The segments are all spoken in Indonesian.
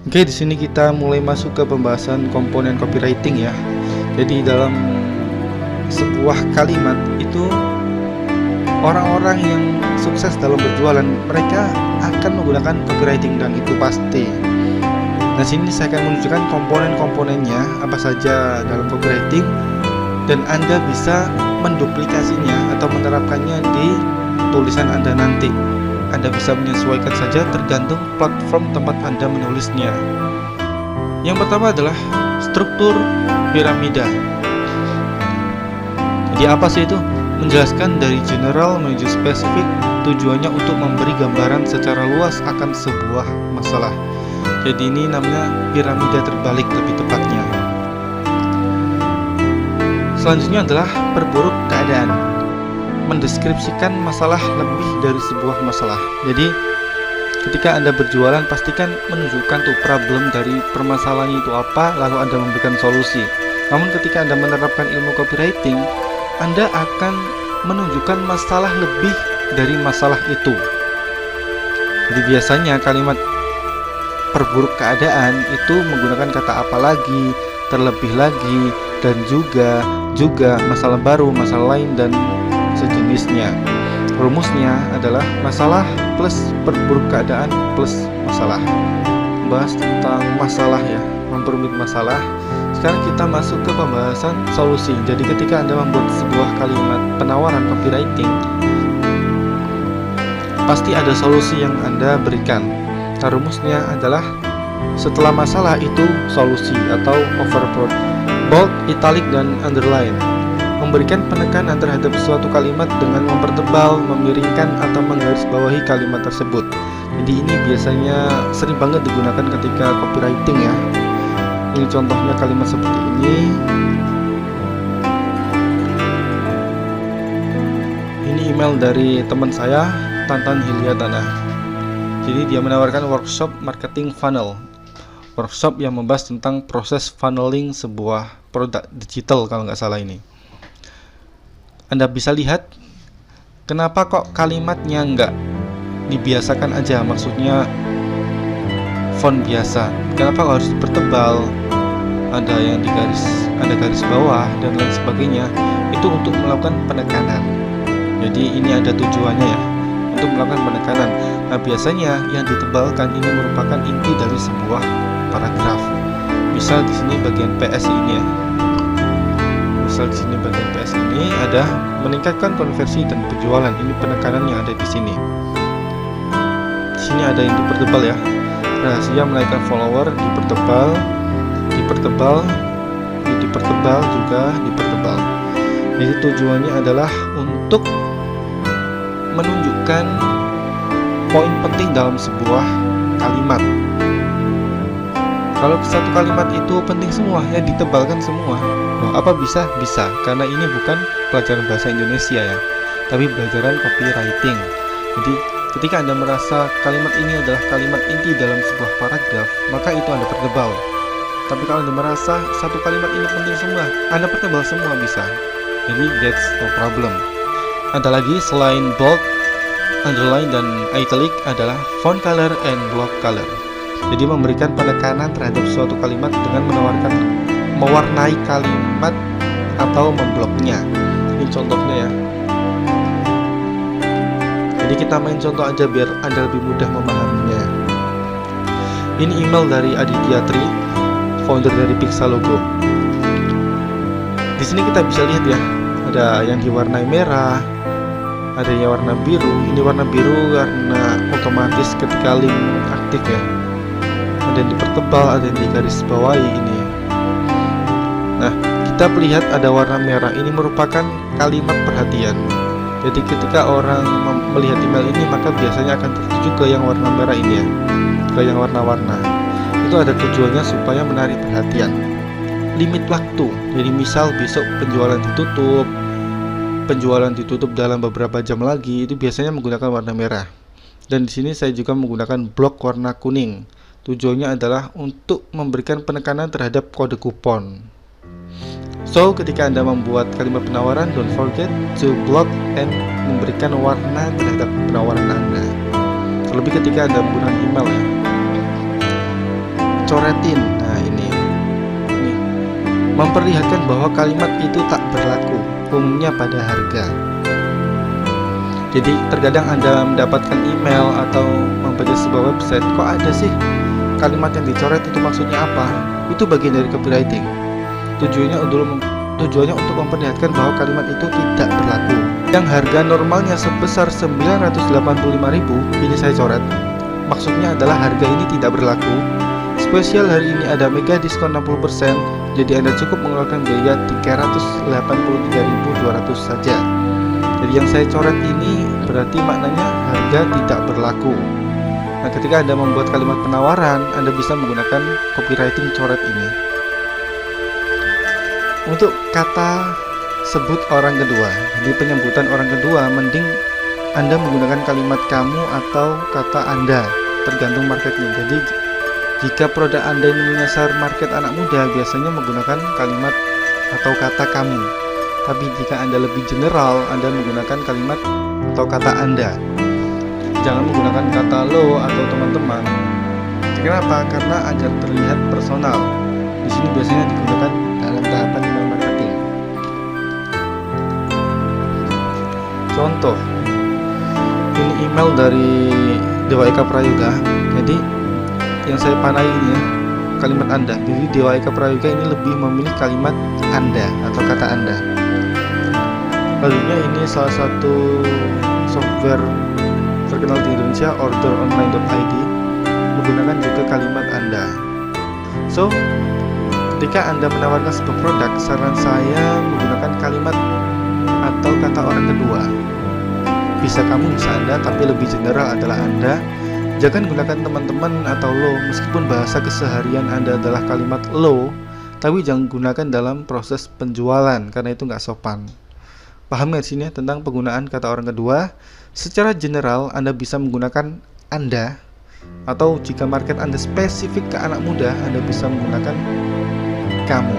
Oke, di sini kita mulai masuk ke pembahasan komponen copywriting ya. Jadi dalam sebuah kalimat itu, orang-orang yang sukses dalam berjualan mereka akan menggunakan copywriting, dan itu pasti. Nah, sini saya akan menunjukkan komponen-komponennya apa saja dalam copywriting, dan Anda bisa menduplikasinya atau menerapkannya di tulisan Anda nanti. Anda bisa menyesuaikan saja tergantung platform tempat Anda menulisnya. Yang pertama adalah struktur piramida. Jadi apa sih itu? Menjelaskan dari general menuju spesifik, tujuannya untuk memberi gambaran secara luas akan sebuah masalah. Jadi ini namanya piramida terbalik lebih tepatnya. Selanjutnya adalah perburuk keadaan. Mendeskripsikan masalah lebih dari sebuah masalah. Jadi ketika Anda berjualan, pastikan menunjukkan tuh problem dari permasalahan itu apa, lalu Anda memberikan solusi. Namun ketika Anda menerapkan ilmu copywriting, Anda akan menunjukkan masalah lebih dari masalah itu. Jadi biasanya kalimat perburuk keadaan itu menggunakan kata apa lagi, terlebih lagi, dan juga masalah baru, masalah lain, dan sejenisnya. Rumusnya adalah masalah plus perburuk keadaan plus masalah. Bahas tentang masalah ya, memperumit masalah. Sekarang kita masuk ke pembahasan solusi. Jadi ketika Anda membuat sebuah kalimat penawaran copywriting, pasti ada solusi yang Anda berikan. Nah, rumusnya adalah setelah masalah itu solusi atau overboard, bold, italic, dan underline. Memberikan penekanan terhadap suatu kalimat dengan mempertebal, memiringkan, atau menggarisbawahi kalimat tersebut. Jadi ini biasanya sering banget digunakan ketika copywriting ya. Ini contohnya kalimat seperti ini. Ini email dari teman saya, Tantan Hilyadana. Jadi dia menawarkan workshop marketing funnel. Workshop yang membahas tentang proses funneling sebuah produk digital kalau nggak salah ini. Anda bisa lihat kenapa kok kalimatnya nggak dibiasakan aja, maksudnya font biasa. Kenapa harus dipertebal, ada yang ada garis bawah dan lain sebagainya. Itu untuk melakukan penekanan. Jadi ini ada tujuannya ya, untuk melakukan penekanan. Nah, biasanya yang ditebalkan ini merupakan inti dari sebuah paragraf. Misal di sini bagian PS ini ya. Misal di sini bagian PS ini ada meningkatkan konversi dan penjualan. Ini penekanan yang ada di sini. Di sini ada yang dipertebal ya. Rahasia menaikkan follower, dipertebal, juga dipertebal. Jadi tujuannya adalah untuk menunjukkan poin penting dalam sebuah kalimat. Kalau satu kalimat itu penting semua, ya ditebalkan semua. Loh, apa bisa? Bisa, karena ini bukan pelajaran bahasa Indonesia ya, tapi pelajaran copywriting. Jadi ketika Anda merasa kalimat ini adalah kalimat inti dalam sebuah paragraf, maka itu Anda pertebal. Tapi kalau Anda merasa satu kalimat ini penting semua, Anda pertebal semua bisa. Jadi that's no problem. Ada lagi selain bold, underline, dan italic adalah font color and block color. Jadi memberikan penekanan terhadap suatu kalimat dengan mewarnai kalimat atau membloknya. Ini contohnya ya. Jadi kita main contoh aja biar Anda lebih mudah memahaminya. Ini email dari Aditya Tri, founder dari Pixalogo. Di sini kita bisa lihat ya, ada yang diwarnai merah, ada yang warna biru. Ini warna biru karena otomatis ketika link aktif ya. Ada yang dipertebal, ada yang digarisbawahi ini. Nah, kita melihat ada warna merah. Ini merupakan kalimat perhatian. Jadi ketika orang melihat email ini, maka biasanya akan tertuju ke yang warna merah ini ya, ke yang warna-warna. Itu ada tujuannya supaya menarik perhatian. Limit waktu. Jadi misal besok penjualan ditutup dalam beberapa jam lagi, itu biasanya menggunakan warna merah. Dan di sini saya juga menggunakan blok warna kuning. Tujuannya adalah untuk memberikan penekanan terhadap kode kupon. So, ketika Anda membuat kalimat penawaran, don't forget to block and memberikan warna terhadap penawaran Anda. Terlebih ketika Anda menggunakan email ya. coretin. Nah ini memperlihatkan bahwa kalimat itu tak berlaku umumnya pada harga. Jadi terkadang Anda mendapatkan email atau membaca sebuah website, kok ada sih kalimat yang dicoret, itu maksudnya apa? Itu bagian dari copywriting. Tujuannya untuk memperlihatkan bahwa kalimat itu tidak berlaku. Yang harga normalnya sebesar 985.000 ini saya coret. Maksudnya adalah harga ini tidak berlaku. Spesial hari ini ada mega diskon 60%, jadi Anda cukup mengeluarkan biaya 383.200 saja. Jadi yang saya coret ini berarti maknanya harga tidak berlaku. Nah, ketika Anda membuat kalimat penawaran, Anda bisa menggunakan copywriting coret ini. Untuk kata sebut orang kedua, jadi penyambutan orang kedua, mending Anda menggunakan kalimat kamu atau kata Anda, tergantung marketnya. Jadi jika produk Anda ini menyasar market anak muda, biasanya menggunakan kalimat atau kata kamu. Tapi jika Anda lebih general, Anda menggunakan kalimat atau kata Anda. Jangan menggunakan kata lo atau teman-teman. Kenapa? Karena agar terlihat personal. Di sini biasanya digunakan dalam tahapan email marketing. Contoh, ini email dari Dewa Eka Prayoga. Jadi yang saya panai ini ya, kalimat Anda. Jadi Dewa Eka Prayoga ini lebih memilih kalimat Anda atau kata Anda. Lalunya ini salah satu software terkenal di Indonesia, orderonline.id, menggunakan juga kalimat Anda. So, ketika Anda menawarkan sebuah produk, saran saya menggunakan kalimat atau kata orang kedua. Bisa kamu, bisa Anda, tapi lebih general adalah Anda. Jangan gunakan teman-teman atau lo, meskipun bahasa keseharian Anda adalah kalimat lo, tapi jangan gunakan dalam proses penjualan, karena itu nggak sopan. Paham nggak sini tentang penggunaan kata orang kedua? Secara general, Anda bisa menggunakan Anda, atau jika market Anda spesifik ke anak muda, Anda bisa menggunakan kamu.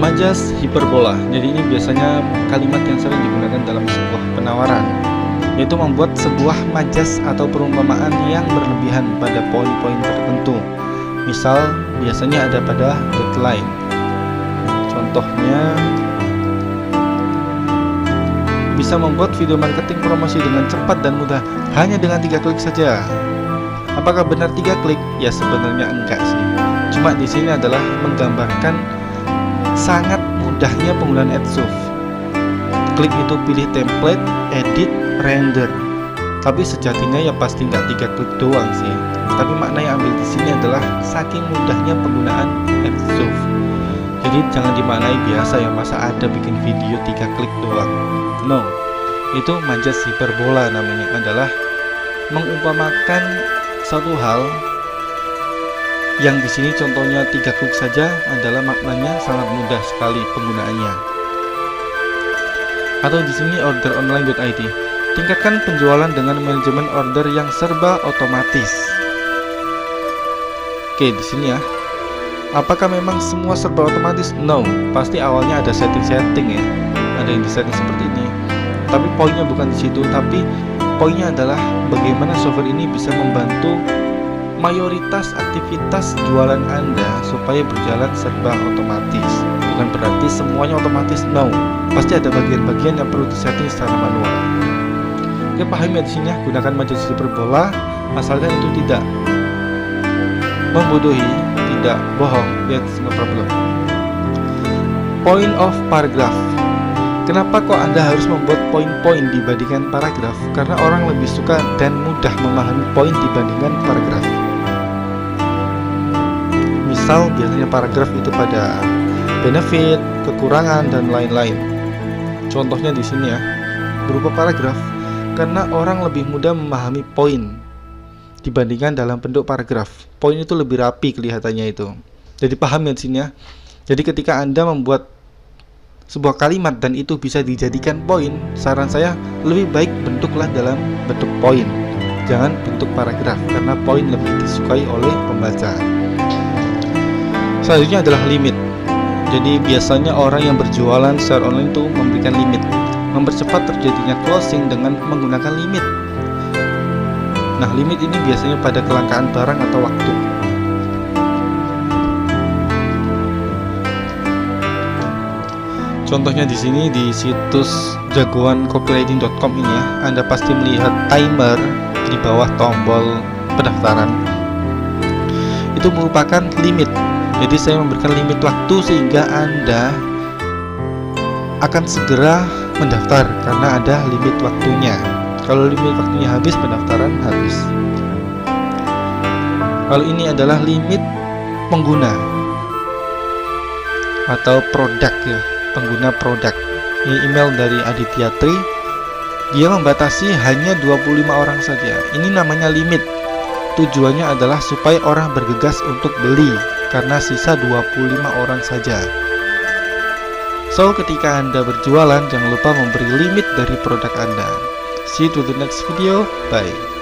Majas hiperbola. Jadi ini biasanya kalimat yang sering digunakan dalam sebuah penawaran, yaitu membuat sebuah majas atau perumpamaan yang berlebihan pada poin-poin tertentu. Misal, biasanya ada pada deadline. Contohnya, bisa membuat video marketing promosi dengan cepat dan mudah hanya dengan 3 klik saja. Apakah benar 3 klik? Ya sebenarnya enggak sih. Cuma di sini adalah menggambarkan sangat mudahnya penggunaan AdSoft. Klik itu pilih template, edit, render. Tapi sejatinya ya pasti nggak 3 klik doang sih. Tapi makna yang ambil di sini adalah saking mudahnya penggunaan AdSoft. Jadi jangan dimaknai biasa ya, masa ada bikin video 3 klik doang. No, itu majas hiperbola namanya, adalah mengumpamakan satu hal yang di sini contohnya 3 klik saja adalah maknanya sangat mudah sekali penggunaannya. Atau di sini orderonline.id, tingkatkan penjualan dengan manajemen order yang serba otomatis. Oke, di sini ya. Apakah memang semua serba otomatis? No, pasti awalnya ada setting-setting ya. Ada yang disetting seperti ini. Tapi poinnya bukan di situ, tapi poinnya adalah bagaimana software ini bisa membantu mayoritas aktivitas jualan Anda supaya berjalan serba otomatis. Bukan berarti semuanya otomatis, no. Pasti ada bagian-bagian yang perlu disetting secara manual. Oke, pahami di sini ya, gunakan majas hiperbola asalkan itu tidak membodohi, tidak bohong, that's no problem. Point of paragraph. Kenapa kok Anda harus membuat poin-poin dibandingkan paragraf? Karena orang lebih suka dan mudah memahami poin dibandingkan paragraf. Misal biasanya paragraf itu pada benefit, kekurangan, dan lain-lain. Contohnya di sini ya, berupa paragraf. Karena orang lebih mudah memahami poin dibandingkan dalam bentuk paragraf. Poin itu lebih rapi kelihatannya itu. Jadi paham ya di sini ya. Jadi ketika Anda membuat sebuah kalimat dan itu bisa dijadikan poin, saran saya lebih baik bentuklah dalam bentuk poin, jangan bentuk paragraf, karena poin lebih disukai oleh pembaca. Selanjutnya adalah limit. Jadi biasanya orang yang berjualan secara online itu memberikan limit, mempercepat terjadinya closing dengan menggunakan limit. Nah, limit ini biasanya pada kelangkaan barang atau waktu. Contohnya di sini di situs jagoancopywriting.com ini ya, Anda pasti melihat timer di bawah tombol pendaftaran. Itu merupakan limit. Jadi saya memberikan limit waktu sehingga Anda akan segera mendaftar karena ada limit waktunya. Kalau limit waktunya habis, pendaftaran habis. Kalau ini adalah limit pengguna atau produk ya, pengguna produk. Ini email dari Aditya Tri. Dia membatasi hanya 25 orang saja. Ini namanya limit. Tujuannya adalah supaya orang bergegas untuk beli karena sisa 25 orang saja. So, ketika Anda berjualan, jangan lupa memberi limit dari produk Anda. See you to the next video. Bye.